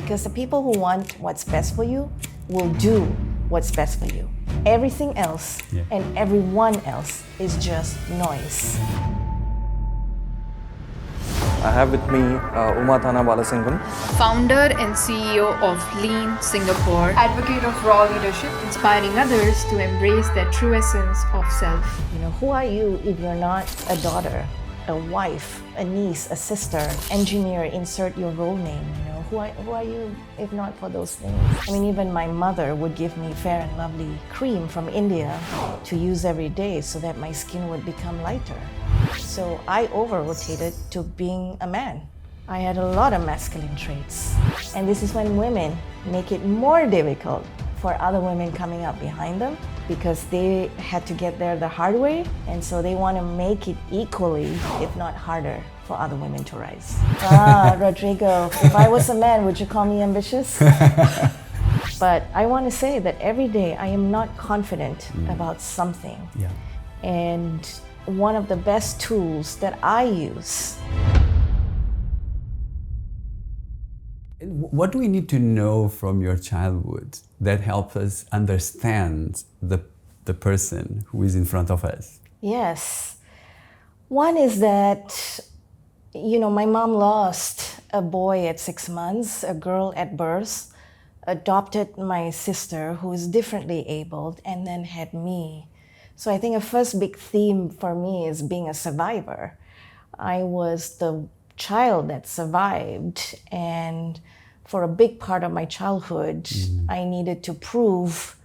Because the people who want what's best for you will do what's best for you. Everything else and everyone else is just noise. I have with me Uma Thana, founder and CEO of Lean Singapore, advocate of raw leadership, inspiring others to embrace their true essence of self. You know, who are you if you're not a daughter, a wife, a niece, a sister, engineer, insert your role name, you know? Who are you if not for those things? I mean, even my mother would give me Fair and Lovely cream from India to use every day so that my skin would become lighter. So I over-rotated to being a man. I had a lot of masculine traits. And this is when women make it more difficult for other women coming up behind them because they had to get there the hard way, and so they want to make it equally, if not harder, for other women to rise. Rodrigo, if I was a man, would you call me ambitious? But I want to say that every day I am not confident about something. Yeah. And one of the best tools that I use. What do we need to know from your childhood that helps us understand the person who is in front of us? Yes. One is that, you know, my mom lost a boy at 6 months, a girl at birth, adopted my sister who is differently abled, and then had me. So I think a first big theme for me is being a survivor. I was the child that survived, and for a big part of my childhood, I needed to prove,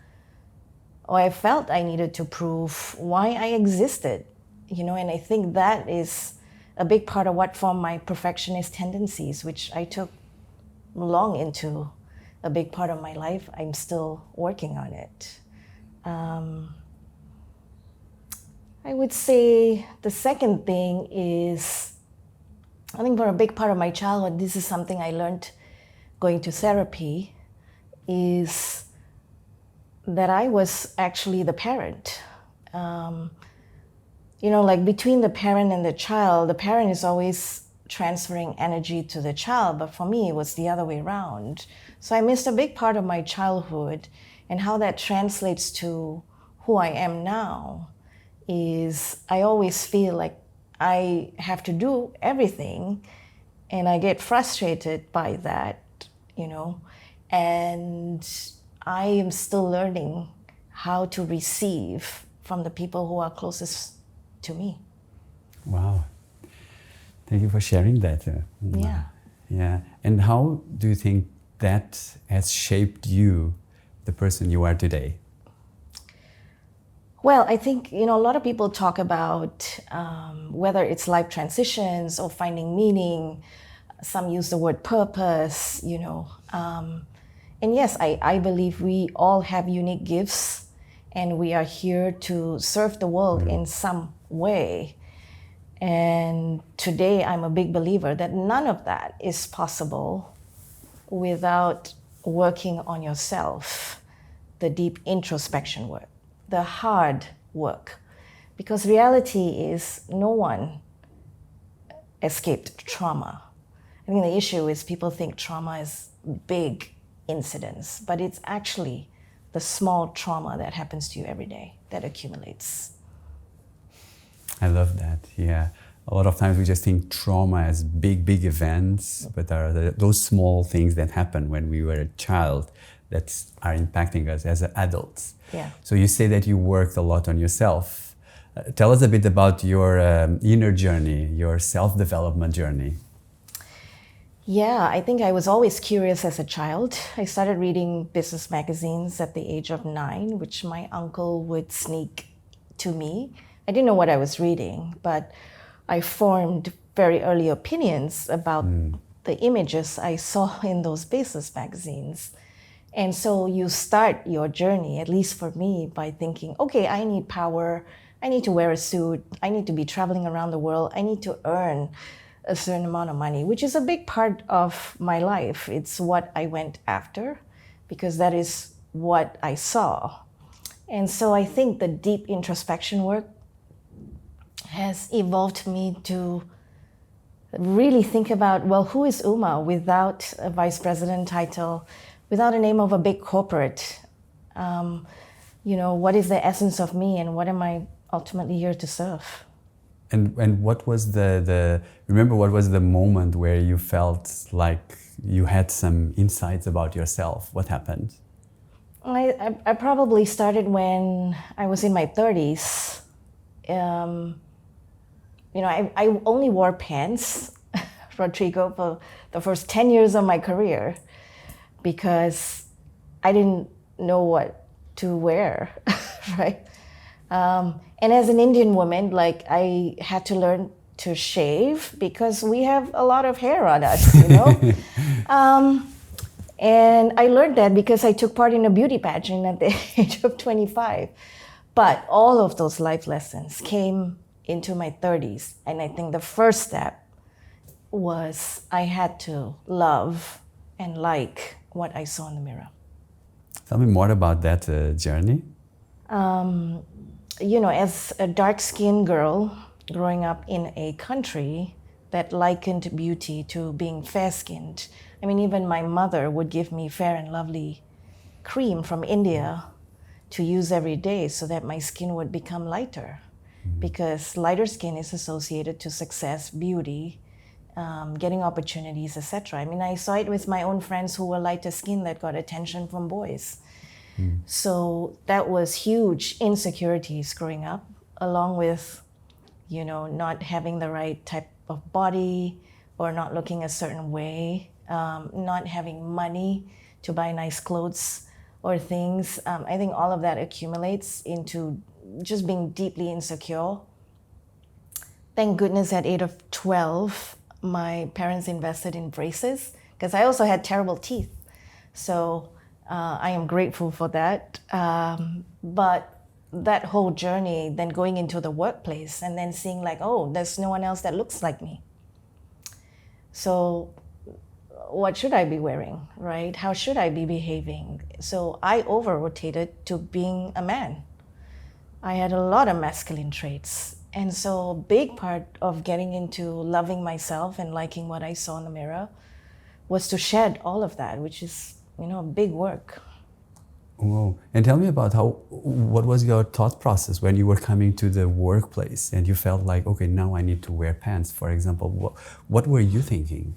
or I felt I needed to prove why I existed, you know, and I think that is a big part of what formed my perfectionist tendencies, which I took long into a big part of my life. I'm still working on it. I would say the second thing is, I think for a big part of my childhood, this is something I learned going to therapy, is that I was actually the parent. You know, like between the parent and the parent is always transferring energy to the child, but for me, it was the other way around. So I missed a big part of my childhood, and how that translates to who I am now is I always feel like I have to do everything, and I get frustrated by that, you know, and I am still learning how to receive from the people who are closest to me. Wow. Thank you for sharing that. Yeah. Yeah. And how do you think that has shaped you, the person you are today? Well, I think, you know, a lot of people talk about whether it's life transitions or finding meaning. Some use the word purpose, you know. And yes, I believe we all have unique gifts, and we are here to serve the world in some way. And today I'm a big believer that none of that is possible without working on yourself, the deep introspection work, the hard work. Because reality is no one escaped trauma. I think the issue is people think trauma is big incidents, but it's actually the small trauma that happens to you every day that accumulates. I love that, yeah. A lot of times we just think trauma as big events, but there are those small things that happen when we were a child that are impacting us as adults. Yeah. So you say that you worked a lot on yourself. Tell us a bit about your inner journey, your self-development journey. Yeah, I think I was always curious as a child. I started reading business magazines at the age of 9, which my uncle would sneak to me. I didn't know what I was reading, but I formed very early opinions about the images I saw in those business magazines. And so you start your journey, at least for me, by thinking, okay, I need power, I need to wear a suit, I need to be traveling around the world, I need to earn a certain amount of money, which is a big part of my life. It's what I went after because that is what I saw. And so I think the deep introspection work has evolved me to really think about, well, who is Uma without a vice president title, without a name of a big corporate? What is the essence of me and what am I ultimately here to serve? And what was remember what was the moment where you felt like you had some insights about yourself? What happened? I probably started when I was in my 30s. I only wore pants, Rodrigo, for the first 10 years of my career because I didn't know what to wear, right? And as an Indian woman, like I had to learn to shave because we have a lot of hair on us, And I learned that because I took part in a beauty pageant at the age of 25. But all of those life lessons came into my 30s. And I think the first step was I had to love and like what I saw in the mirror. Tell me more about that journey. As a dark-skinned girl growing up in a country that likened beauty to being fair-skinned, I mean, even my mother would give me Fair and Lovely cream from India to use every day so that my skin would become lighter. Because lighter skin is associated to success, beauty, getting opportunities, etc. I mean, I saw it with my own friends who were lighter skinned that got attention from boys. So that was huge insecurities growing up, along with, not having the right type of body or not looking a certain way, not having money to buy nice clothes or things. I think all of that accumulates into just being deeply insecure. Thank goodness at age of 12, my parents invested in braces because I also had terrible teeth. So I am grateful for that. But that whole journey, then going into the workplace and then seeing like, oh, there's no one else that looks like me. So what should I be wearing, right? How should I be behaving? So I over-rotated to being a man. I had a lot of masculine traits. And so a big part of getting into loving myself and liking what I saw in the mirror was to shed all of that, which is, big work. Whoa. And tell me about what was your thought process when you were coming to the workplace and you felt like, okay, now I need to wear pants, for example. What were you thinking?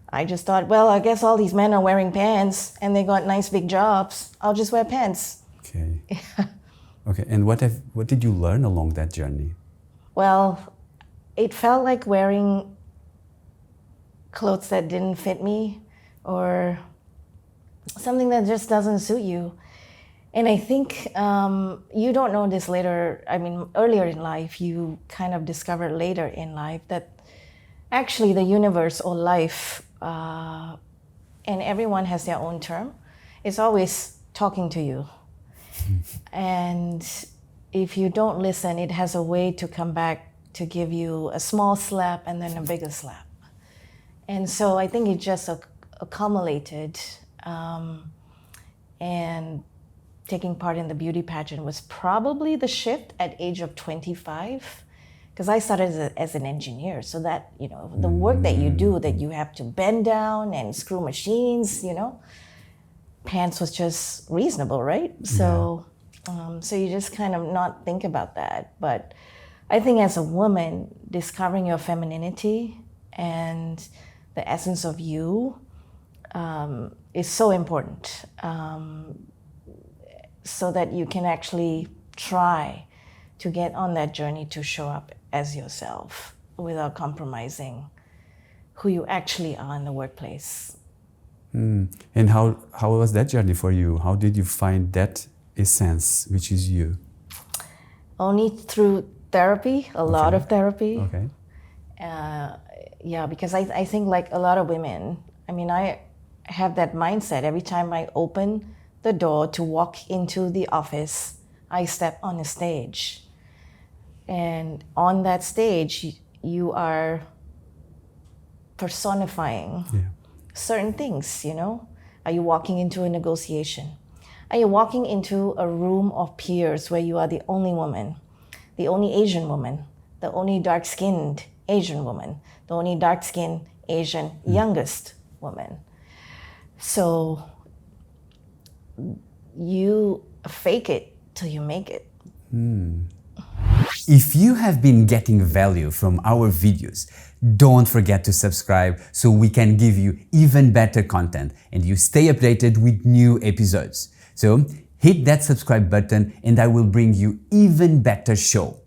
I just thought, well, I guess all these men are wearing pants and they got nice big jobs. I'll just wear pants. Okay. Okay. And what did you learn along that journey? Well, it felt like wearing clothes that didn't fit me or something that just doesn't suit you. And I think you don't know this later, earlier in life, you kind of discover later in life that actually the universe or life, and everyone has their own term, is always talking to you. And if you don't listen, it has a way to come back to give you a small slap and then a bigger slap. And so I think it just accumulated. And taking part in the beauty pageant was probably the shift at age of 25, because I started as an engineer. So that, the work that you do, that you have to bend down and screw machines, pants was just reasonable, right? So, so you just kind of not think about that. But I think as a woman, discovering your femininity and the essence of you is so important, so that you can actually try to get on that journey to show up as yourself without compromising who you actually are in the workplace. And how was that journey for you? How did you find that essence, which is you? Only through therapy, a lot of therapy. Okay. Yeah, because I think like a lot of women, I have that mindset. Every time I open the door to walk into the office, I step on a stage. And on that stage, you are personifying certain things, Are you walking into a negotiation? Are you walking into a room of peers where you are the only woman, the only Asian woman, the only dark-skinned Asian woman, the only dark-skinned Asian youngest woman. So you fake it till you make it. If you have been getting value from our videos, don't forget to subscribe so we can give you even better content and you stay updated with new episodes. So hit that subscribe button and I will bring you even better show.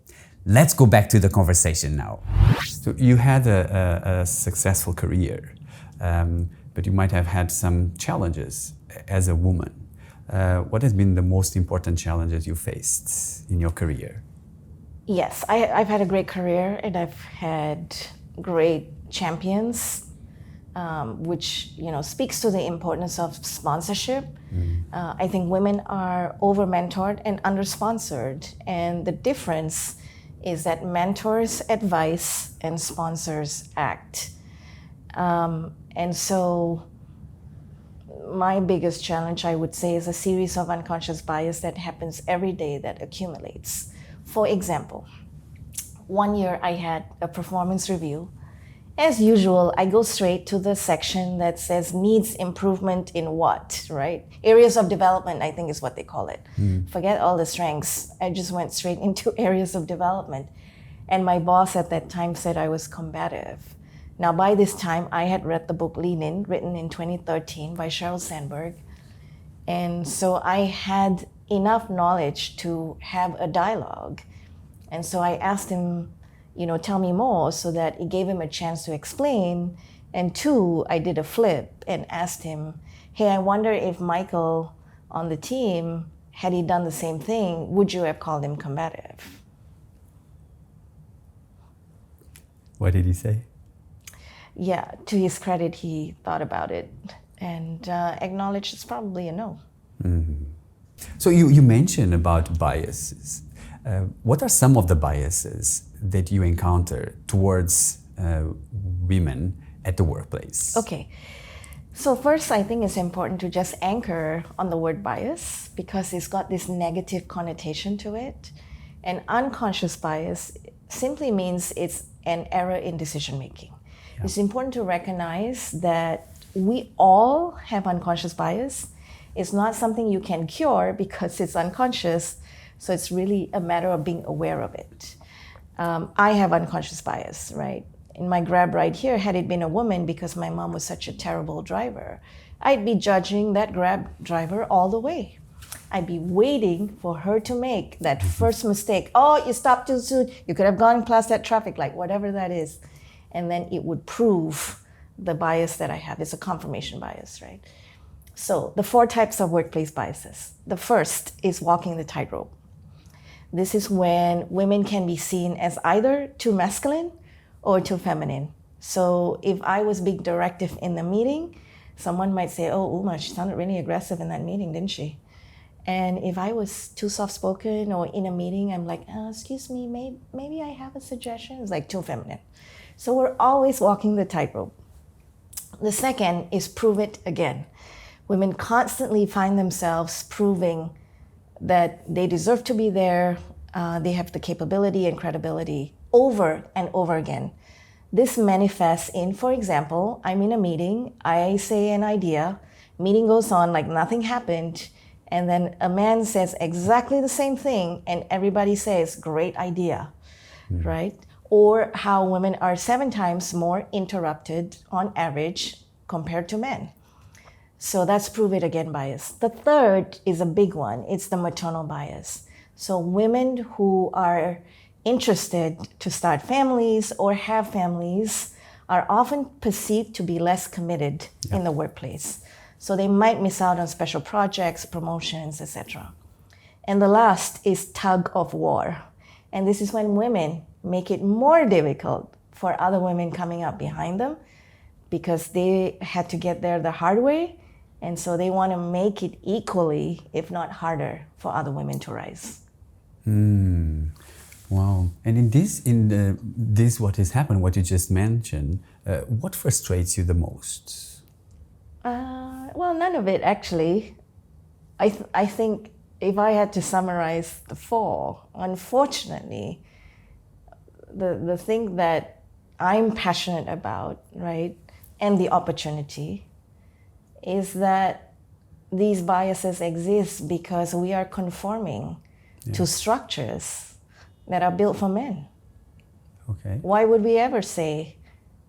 Let's go back to the conversation now. So you had a successful career, but you might have had some challenges as a woman. What has been the most important challenges you faced in your career? Yes, I've had a great career and I've had great champions, which speaks to the importance of sponsorship. I think women are over-mentored and under-sponsored, and the difference is that mentors advise and sponsors act. And so my biggest challenge, I would say, is a series of unconscious bias that happens every day that accumulates. For example, one year I had a performance review. As usual, I go straight to the section that says needs improvement in what, right? Areas of development, I think is what they call it. Forget all the strengths. I just went straight into areas of development. And my boss at that time said I was combative. Now, by this time, I had read the book Lean In, written in 2013 by Sheryl Sandberg. And so I had enough knowledge to have a dialogue. And so I asked him, tell me more, so that it gave him a chance to explain. And two, I did a flip and asked him, hey, I wonder if Michael on the team, had he done the same thing, would you have called him combative? What did he say? Yeah, to his credit, he thought about it and acknowledged it's probably a no. So you mentioned about biases. What are some of the biases that you encounter towards women at the workplace? Okay, so first I think it's important to just anchor on the word bias because it's got this negative connotation to it. And unconscious bias simply means it's an error in decision making. Yeah. It's important to recognize that we all have unconscious bias. It's not something you can cure because it's unconscious. So it's really a matter of being aware of it. I have unconscious bias, right? In my Grab ride here, had it been a woman, because my mom was such a terrible driver, I'd be judging that Grab driver all the way. I'd be waiting for her to make that first mistake. Oh, you stopped too soon. You could have gone past that traffic light, whatever that is. And then it would prove the bias that I have. It's a confirmation bias, right? So the 4 types of workplace biases. The first is walking the tightrope. This is when women can be seen as either too masculine or too feminine. So if I was being directive in the meeting, someone might say, oh, Uma, she sounded really aggressive in that meeting, didn't she? And if I was too soft-spoken or in a meeting, I'm like, excuse me, maybe I have a suggestion. It's like too feminine. So we're always walking the tightrope. The second is prove it again. Women constantly find themselves proving that they deserve to be there, they have the capability and credibility over and over again. This manifests in, for example, I'm in a meeting, I say an idea, meeting goes on like nothing happened, and then a man says exactly the same thing and everybody says, great idea, right? Or how women are 7 times more interrupted on average compared to men. So that's prove it again bias. The third is a big one. It's the maternal bias. So women who are interested to start families or have families are often perceived to be less committed in the workplace. So they might miss out on special projects, promotions, etc. And the last is tug of war. And this is when women make it more difficult for other women coming up behind them because they had to get there the hard way. And so they want to make it equally, if not harder, for other women to rise. Wow. And in this, what has happened, what you just mentioned, what frustrates you the most? Well, none of it, actually. I think if I had to summarize the 4, unfortunately, the thing that I'm passionate about, right, and the opportunity is that these biases exist because we are conforming to structures that are built for men. Okay. Why would we ever say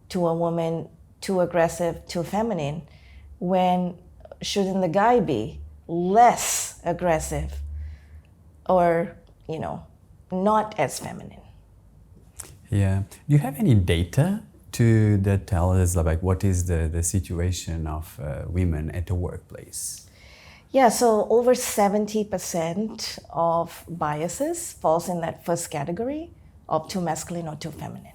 to a woman, too aggressive, too feminine, when shouldn't the guy be less aggressive or, not as feminine? Yeah. Do you have any data that tell us like what is the situation of women at the workplace? Yeah, so over 70% of biases falls in that first category of too masculine or too feminine.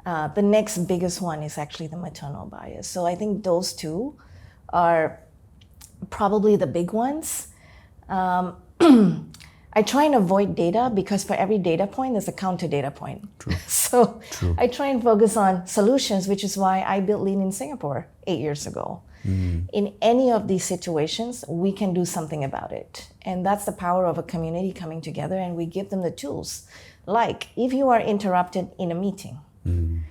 The next biggest one is actually the maternal bias. So I think those two are probably the big ones. I try and avoid data because for every data point, there's a counter data point. True. So True. I try and focus on solutions, which is why I built Lean in Singapore 8 years ago. In any of these situations, we can do something about it. And that's the power of a community coming together, and we give them the tools. Like if you are interrupted in a meeting,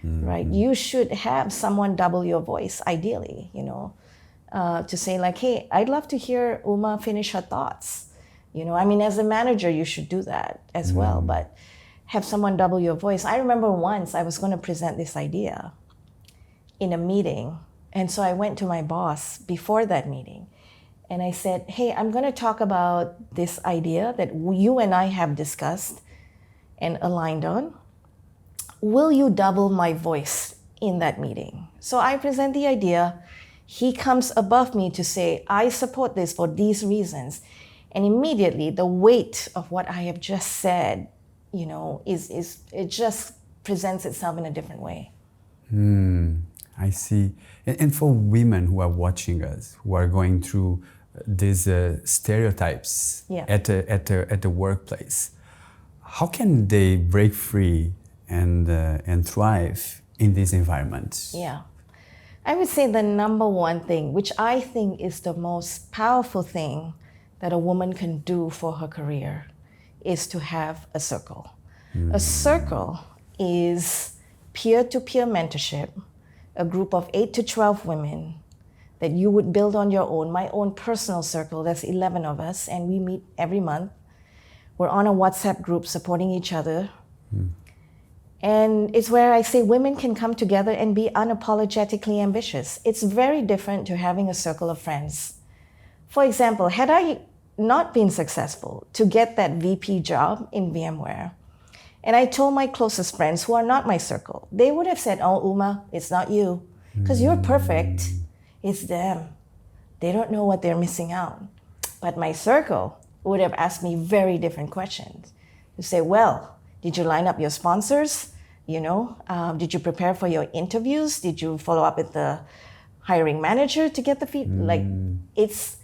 right, you should have someone double your voice, ideally, to say like, hey, I'd love to hear Uma finish her thoughts. As a manager, you should do that as well, but have someone double your voice. I remember once I was going to present this idea in a meeting. And so I went to my boss before that meeting and I said, hey, I'm going to talk about this idea that you and I have discussed and aligned on. Will you double my voice in that meeting? So I present the idea. He comes above me to say, I support this for these reasons. And immediately the weight of what I have just said, it just presents itself in a different way. I see. And for women who are watching us, who are going through these stereotypes at the workplace, how can they break free and thrive in this environment? Yeah. I would say the number one thing, which I think is the most powerful thing that a woman can do for her career, is to have a circle. A circle is peer-to-peer mentorship, a group of 8 to 12 women that you would build on your own. My own personal circle, there's 11 of us, and we meet every month. We're on a WhatsApp group supporting each other. And it's where I say women can come together and be unapologetically ambitious. It's very different to having a circle of friends. For example, had I not been successful to get that VP job in VMware, and I told my closest friends who are not my circle, they would have said, oh, Uma, it's not you, because you're perfect. It's them. They don't know what they're missing out. But my circle would have asked me very different questions. To say, well, did you line up your sponsors? Did you prepare for your interviews? Did you follow up with the hiring manager to get the feedback? It's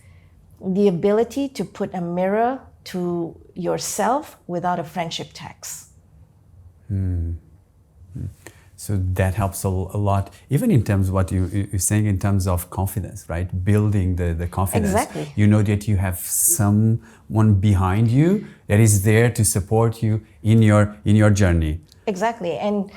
the ability to put a mirror to yourself without a friendship tax. So that helps a lot, even in terms of what you're saying in terms of confidence, right? Building the confidence. Exactly. You know that you have someone behind you that is there to support you in your journey. Exactly. And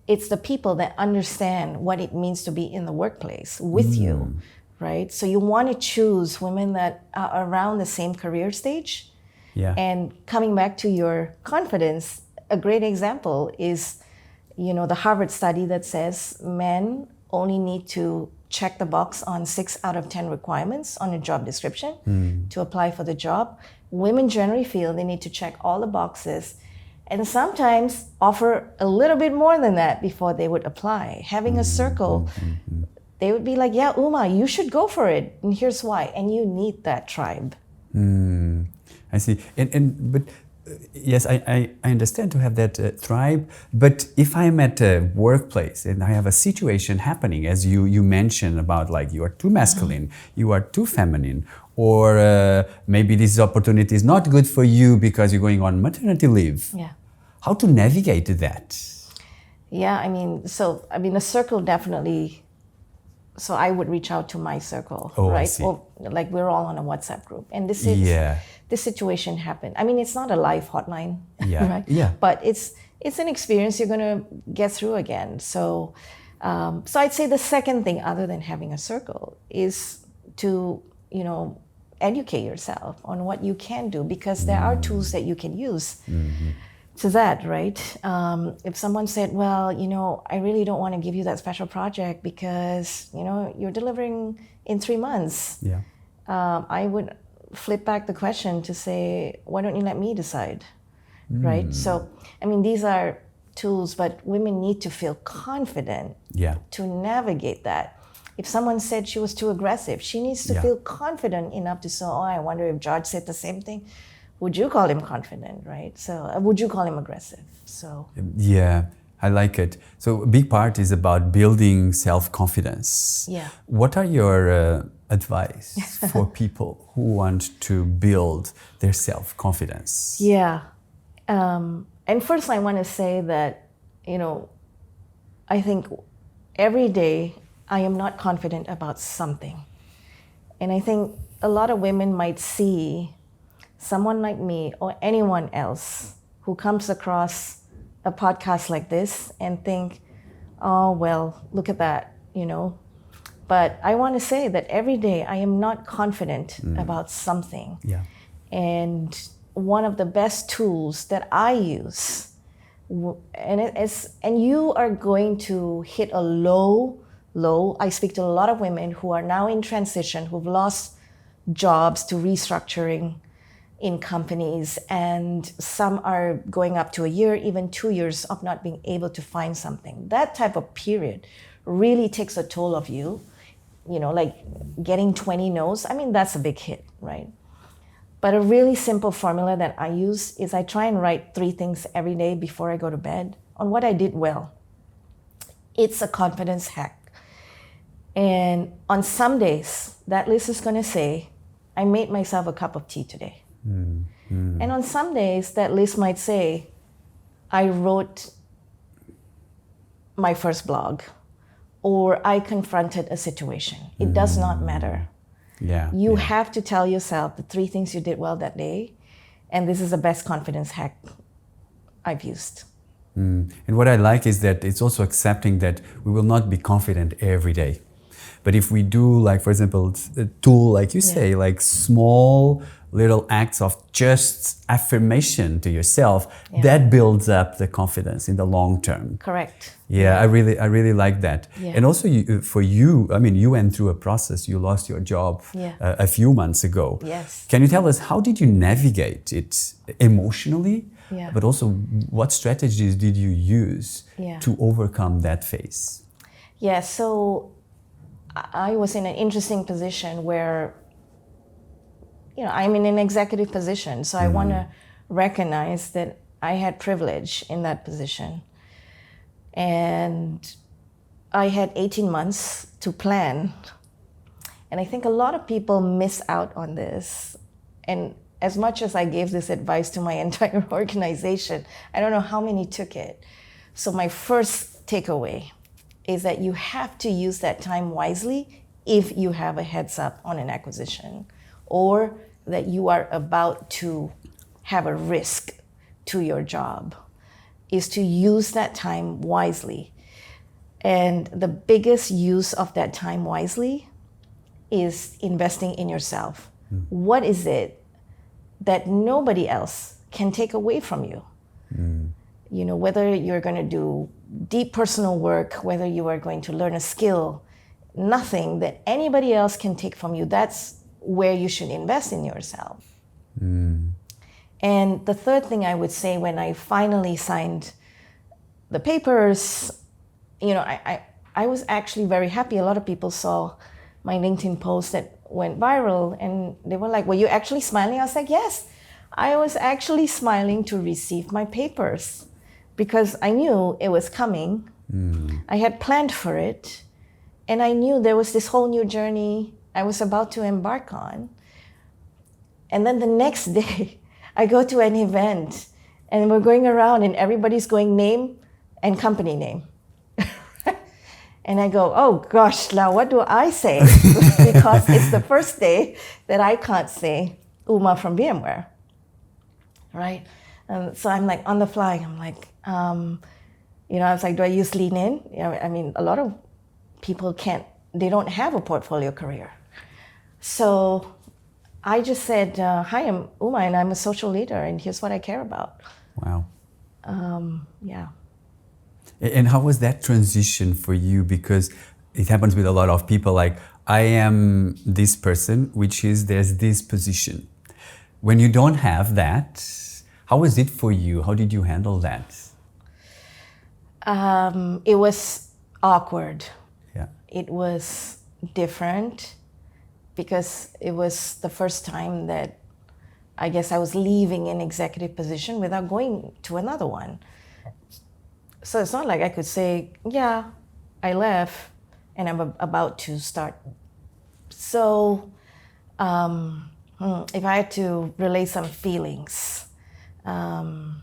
it's the people that understand what it means to be in the workplace with you, right? So you want to choose women that are around the same career stage. Yeah. And coming back to your confidence, a great example is, the Harvard study that says men only need to check the box on 6 out of 10 requirements on a job description to apply for the job. Women generally feel they need to check all the boxes and sometimes offer a little bit more than that before they would apply. Having a circle, they would be like, yeah, Uma, you should go for it. And here's why. And you need that tribe. I see. But yes, I understand to have that tribe. But if I'm at a workplace and I have a situation happening, as you mentioned about like you are too masculine, you are too feminine, or maybe this opportunity is not good for you because you're going on maternity leave. Yeah. How to navigate that? Yeah, a circle definitely. So I would reach out to my circle, right? I see. Or like we're all on a WhatsApp group, and this situation happened. It's not a live hotline, Yeah. right? Yeah. But it's it's an experience you're going to get through again. So, so I'd say the second thing, other than having a circle, is to, educate yourself on what you can do, because there are tools that you can use to that, right? If someone said, well, I really don't want to give you that special project because, you're delivering in 3 months. Yeah. I would flip back the question to say, why don't you let me decide, right? So, these are tools, but women need to feel confident to navigate that. If someone said she was too aggressive, she needs to feel confident enough to say, oh, I wonder if George said the same thing. Would you call him confident, right? So would you call him aggressive? So yeah, I like it. So a big part is about building self-confidence. Yeah. What are your advice for people who want to build their self-confidence? Yeah. And first I want to say that, I think every day I am not confident about something. And I think a lot of women might see someone like me or anyone else who comes across a podcast like this and think, oh, well, look at that, But I want to say that every day I am not confident about something. Yeah. And one of the best tools that I use, and you are going to hit a low. I speak to a lot of women who are now in transition, who've lost jobs to restructuring in companies, and some are going up to a year, even 2 years of not being able to find something. That type of period really takes a toll of you, like getting 20 no's. That's a big hit, right? But a really simple formula that I use is I try and write 3 things every day before I go to bed on what I did well. It's a confidence hack. And on some days, that list is going to say, I made myself a cup of tea today. And on some days, that list might say, I wrote my first blog, or I confronted a situation. It does not matter. Yeah. You have to tell yourself the 3 things you did well that day. And this is the best confidence hack I've used. And what I like is that it's also accepting that we will not be confident every day. But if we do, like, for example, a tool, like you say, like small little acts of just affirmation to yourself, that builds up the confidence in the long term. Correct. Yeah, I really like that. Yeah. And also for you, you went through a process. You lost your job a few months ago. Yes. Can you tell us, how did you navigate it emotionally? Yeah. But also, what strategies did you use to overcome that phase? Yeah, so I was in an interesting position where, I'm in an executive position. So I want to recognize that I had privilege in that position. And I had 18 months to plan. And I think a lot of people miss out on this. And as much as I gave this advice to my entire organization, I don't know how many took it. So my first takeaway is that you have to use that time wisely if you have a heads up on an acquisition, or that you are about to have a risk to your job, is to use that time wisely. And the biggest use of that time wisely is investing in yourself. What is it that nobody else can take away from you? Whether you're going to do deep personal work, whether you are going to learn a skill, nothing that anybody else can take from you. That's where you should invest in yourself. And the third thing I would say, when I finally signed the papers, I was actually very happy. A lot of people saw my LinkedIn post that went viral, and they were like, were you actually smiling? I was like, yes, I was actually smiling to receive my papers, because I knew it was coming. I had planned for it, and I knew there was this whole new journey I was about to embark on. And then the next day, I go to an event, and we're going around, and everybody's going name and company name. And I go, oh gosh, now what do I say? Because it's the first day that I can't say Uma from VMware, right? So I'm like on the fly. I'm like, I was like, do I use Lean In? I mean, a lot of people they don't have a portfolio career. So I just said, hi, I'm Uma and I'm a social leader and here's what I care about. Wow. Yeah. And how was that transition for you? Because it happens with a lot of people, like, I am this person, which is there's this position. When you don't have that, how was it for you? How did you handle that? It was awkward. Yeah. It was different because it was the first time that I guess I was leaving an executive position without going to another one. So it's not like I could say, yeah, I left and I'm about to start. So if I had to relay some feelings, I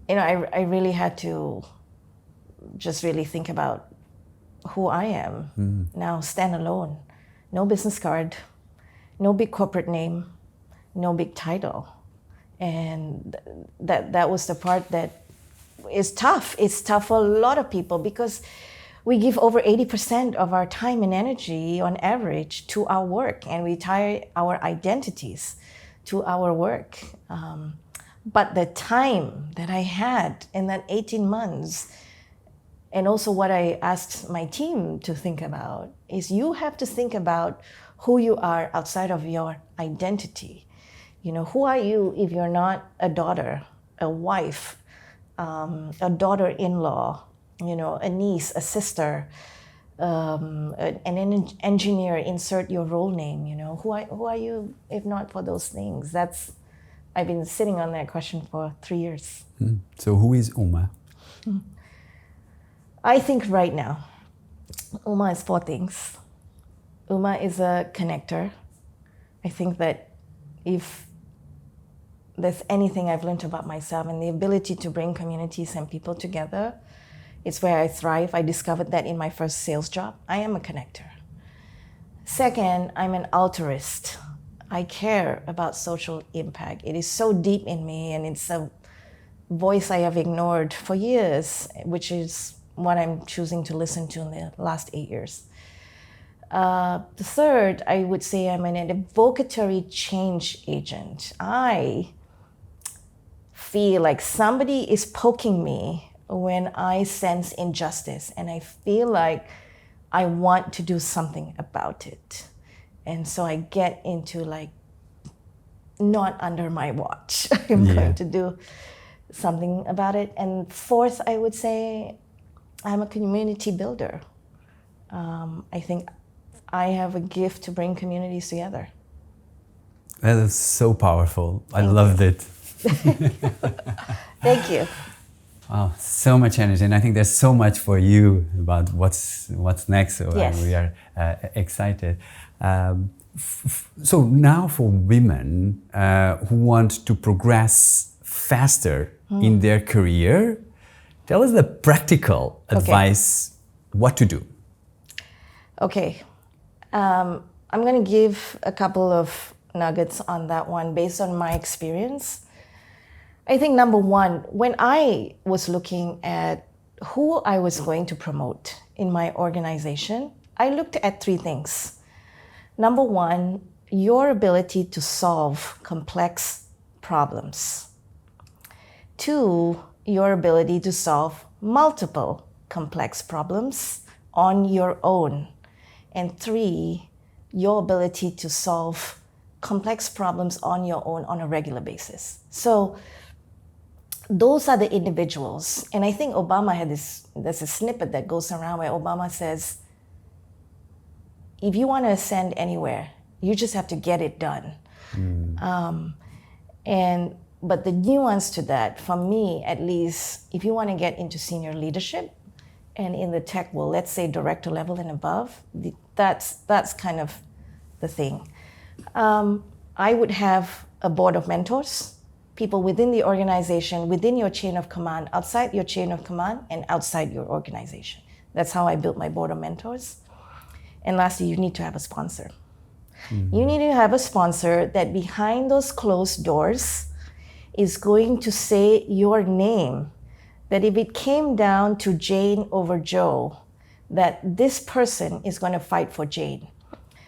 really had to just really think about who I am. Now, stand alone. No business card, no big corporate name, no big title. And that was the part that is tough. It's tough for a lot of people because we give over 80% of our time and energy on average to our work, and we tie our identities to our work. But the time that I had in that 18 months, and also what I asked my team to think about, is you have to think about who you are outside of your identity. Who are you if you're not a daughter, a wife, a daughter-in-law, a niece, a sister, an engineer, insert your role name, who are you if not for those things? I've been sitting on that question for 3 years. So who is Uma? I think right now, Uma is 4 things. Uma is a connector. I think that if there's anything I've learned about myself and the ability to bring communities and people together, it's where I thrive. I discovered that in my first sales job. I am a connector. Second, I'm an altruist. I care about social impact. It is so deep in me, and it's a voice I have ignored for years, which is what I'm choosing to listen to in the last 8 years. The third, I would say I'm an advocatory change agent. I feel like somebody is poking me when I sense injustice, and I feel like I want to do something about it. And so I get into like, not under my watch. I'm going to do something about it. And fourth, I would say I'm a community builder. I think I have a gift to bring communities together. That is so powerful. I loved it. Thank you. Oh, so much energy, and I think there's so much for you about what's next. So Yes. We are excited. So now for women who want to progress faster in their career, tell us the practical advice what to do. Okay. I'm going to give a couple of nuggets on that one based on my experience. I think number one, when I was looking at who I was going to promote in my organization, I looked at 3 things. Number one, your ability to solve complex problems. 2, your ability to solve multiple complex problems on your own. And 3, your ability to solve complex problems on your own on a regular basis. So those are the individuals. And I think Obama had there's a snippet that goes around where Obama says, if you want to ascend anywhere, you just have to get it done. But the nuance to that, for me at least, if you want to get into senior leadership and in the tech world, let's say director level and above, that's kind of the thing. I would have a board of mentors, people within the organization, within your chain of command, outside your chain of command, and outside your organization. That's how I built my board of mentors. And lastly, you need to have a sponsor. You need to have a sponsor that behind those closed doors is going to say your name, that if it came down to Jane over Joe, that this person is going to fight for Jane.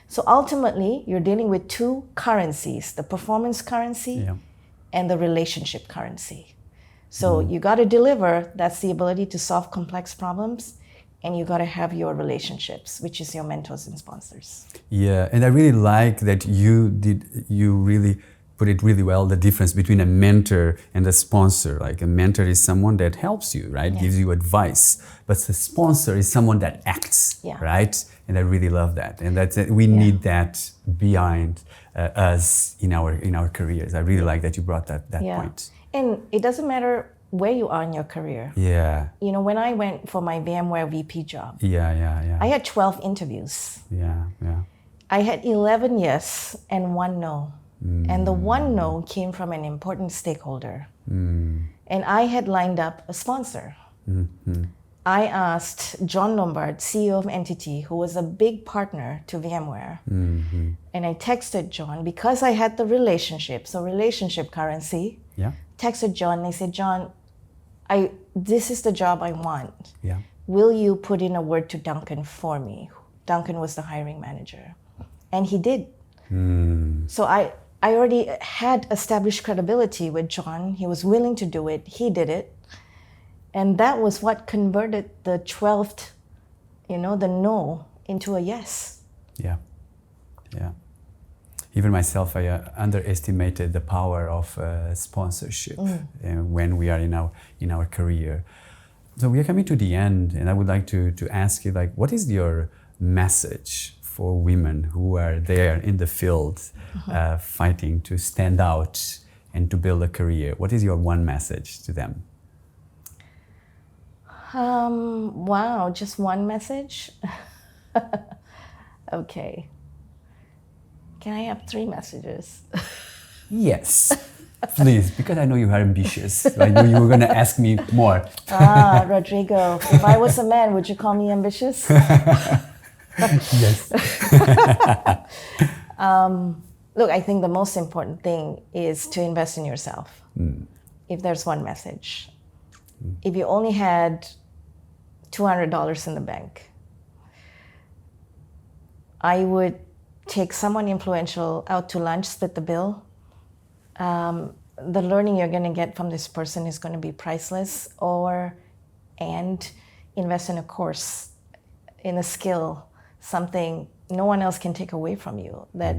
So ultimately, you're dealing with two currencies, the performance currency and the relationship currency. So you got to deliver, that's the ability to solve complex problems, and you got to have your relationships, which is your mentors and sponsors. Yeah, and I really like that you really put it really well, the difference between a mentor and a sponsor. Like a mentor is someone that helps you, right? Yeah. Gives you advice. But the sponsor is someone that acts, right? And I really love that. And that's we need that behind us in our careers. I really like that you brought that point. And it doesn't matter where you are in your career. Yeah. You know, when I went for my VMware VP job, I had 12 interviews. Yeah. I had 11 yes and 1 no. And the 1 no came from an important stakeholder. And I had lined up a sponsor. I asked John Lombard, CEO of Entity, who was a big partner to VMware. And I texted John, because I had the relationship, so relationship currency, texted John and I said, John, this is the job I want. Will you put in a word to Duncan for me? Duncan was the hiring manager. And he did. So I already had established credibility with John. He was willing to do it. He did it. And that was what converted the 12th, the no into a yes. Yeah. Even myself, I underestimated the power of sponsorship when we are in our career. So we are coming to the end, and I would like to ask you, like, what is your message for women who are there in the field fighting to stand out and to build a career? What is your one message to them? Wow, just one message? Okay. Can I have 3 messages? Yes, please, because I know you are ambitious. So I know you were going to ask me more. Rodrigo, if I was a man, would you call me ambitious? Yes. Look, I think the most important thing is to invest in yourself. If there's one message. If you only had $200 in the bank, I would take someone influential out to lunch, split the bill. The learning you're going to get from this person is going to be priceless. And invest in a course, in a skill, something no one else can take away from you that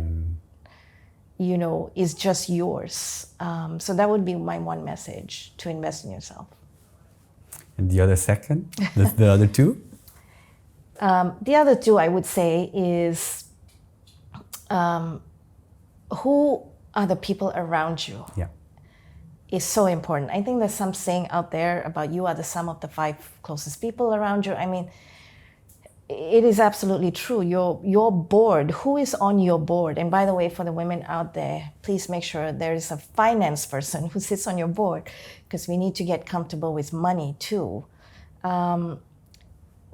is just yours. So that would be my one message, to invest in yourself. And the other second, the other 2? The other 2 I would say is, who are the people around you? Is so important. I think there's some saying out there about you are the sum of the 5 closest people around you. I mean, it is absolutely true. Your board, who is on your board? And by the way, for the women out there, please make sure there is a finance person who sits on your board, because we need to get comfortable with money too. But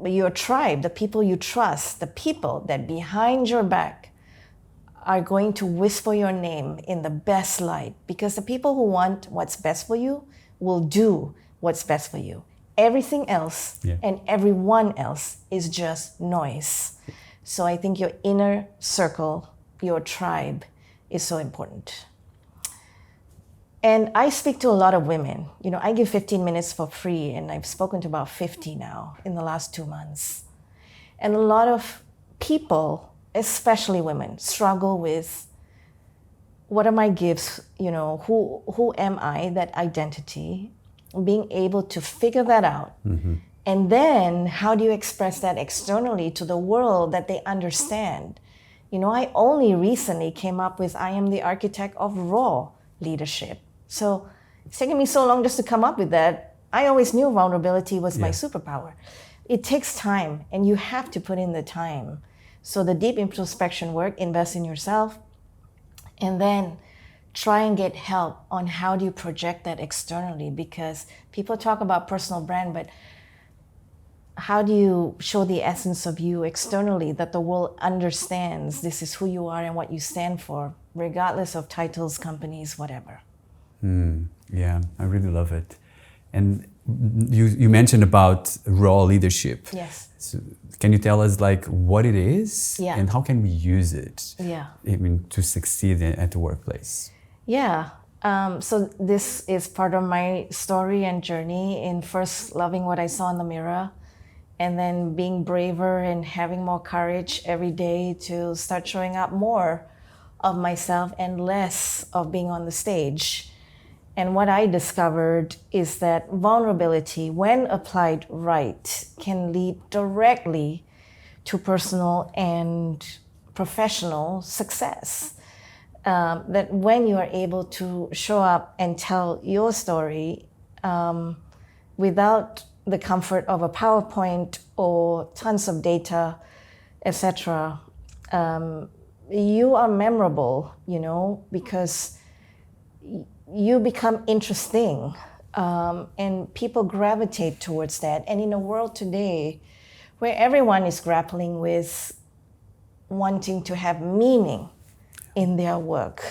your tribe, the people you trust, the people that behind your back are going to whisper your name in the best light, because the people who want what's best for you will do what's best for you. Everything else and everyone else is just noise. So I think your inner circle, your tribe, is so important. And I speak to a lot of women. I give 15 minutes for free, and I've spoken to about 50 now in the last 2 months. And a lot of people, especially women, struggle with, what are my gifts? Who am I? That identity. Being able to figure that out. And then how do you express that externally to the world that they understand? I only recently came up with, I am the architect of raw leadership. So it's taken me so long just to come up with that. I always knew vulnerability was my superpower. It takes time, and you have to put in the time. So the deep introspection work, invest in yourself, and then try and get help on how do you project that externally, because people talk about personal brand, but how do you show the essence of you externally that the world understands this is who you are and what you stand for, regardless of titles, companies, whatever. Yeah, I really love it. And you mentioned about raw leadership. Yes. So can you tell us like what it is Yeah. and how can we use it? Yeah. I mean, to succeed at the workplace? Yeah. So this is part of my story and journey in first loving what I saw in the mirror, and then being braver and having more courage every day to start showing up more of myself and less of being on the stage. And what I discovered is that vulnerability, when applied right, can lead directly to personal and professional success. That when you are able to show up and tell your story without the comfort of a PowerPoint or tons of data, etc., you are memorable, because you become interesting, and people gravitate towards that. And in a world today where everyone is grappling with wanting to have meaning in their work,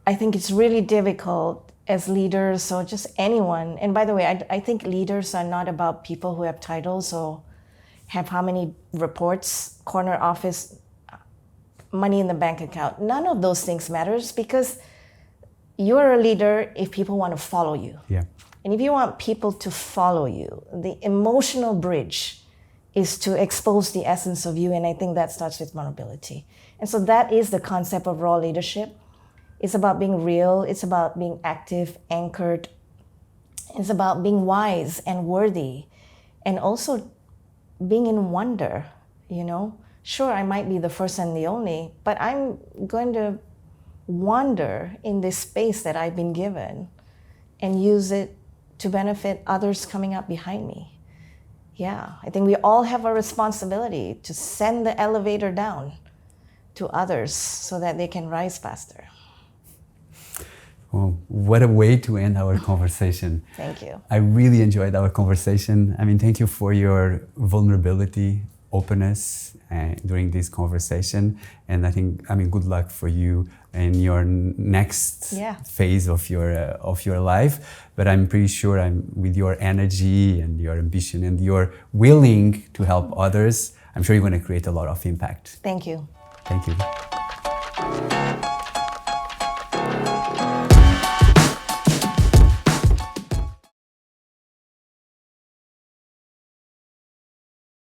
I think it's really difficult as leaders or just anyone. And by the way, I think leaders are not about people who have titles or have how many reports, corner office, money in the bank account. None of those things matters, because you're a leader if people want to follow you. Yeah. And if you want people to follow you, the emotional bridge is to expose the essence of you. And I think that starts with vulnerability. And so that is the concept of raw leadership. It's about being real. It's about being active, anchored. It's about being wise and worthy, and also being in wonder, Sure, I might be the first and the only, but I'm going to wander in this space that I've been given and use it to benefit others coming up behind me. Yeah, I think we all have a responsibility to send the elevator down to others so that they can rise faster. Well, what a way to end our conversation. Thank you. I really enjoyed our conversation. I mean, thank you for your vulnerability, openness during this conversation. And I think, good luck for you in your next phase of your life. But I'm pretty sure with your energy and your ambition and your willing to help others, I'm sure you're going to create a lot of impact. Thank you. Thank you.